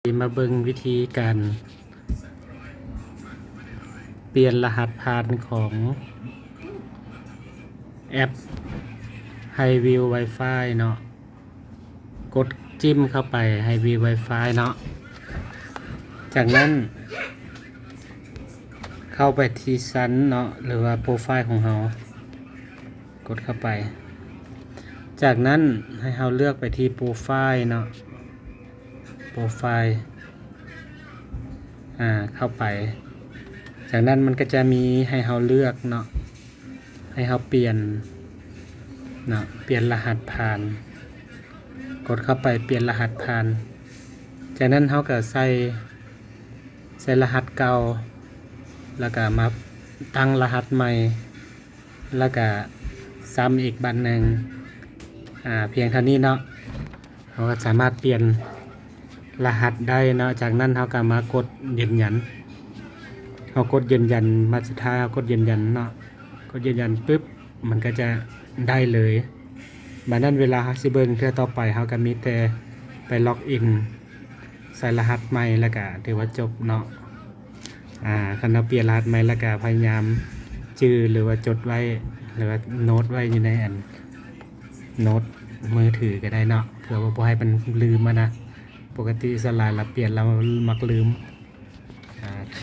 มาเบิ่งวิธีการเปลี่ยนรหัสผ่านของแอป HiView Wi-Fi เนาะกดจิ้มเข้าไป HiView Wi-Fi เนาะจากนั้นเข้าไปที่ชั้นเนาะหรือว่าโปรไฟล์ของเรากดเข้าไปจากนั้นให้เราเลือกไปที่โปรไฟล์เนาะโปรไฟล์เข้าไปจากนั้นมันก็จะมีให้เราเลือกเนาะให้เราเปลี่ยนเนาะเปลี่ยนรหัสผ่านกดเข้าไปเปลี่ยนรหัสผ่านจากนั้นเราก็ใส่รหัสเก่าแล้วก็มาตั้งรหัสใหม่แล้วก็ซ้ำอีกบัตรหนึ่งเพียงเท่านี้เนาะเราก็สามารถเปลี่ยนรหัสได้เนาะจากนั้นเราก็มากดยืนยันเรากดยืนยันมาสุดท้ายเรากดยืนยันเนาะกดยืนยันปุ๊บมันก็จะได้เลยบัดนั้นเวลาเราสิเบิ่งเทื่อต่อไปเราก็มีแต่ไปล็อกอินใส่รหัสใหม่แล้วก็ถือว่าจบเนาะคันเราเปลี่ยนรหัสใหม่แล้วก็พยายามจื่อหรือว่าจดไว้หรือว่าโน้ตไว้อยู่ในโน้ตมือถือก็ได้เนาะเพื่อว่าบ่ให้มันลืมนะปกติสลายเราเปลี่ยนเรามักลืมโอเค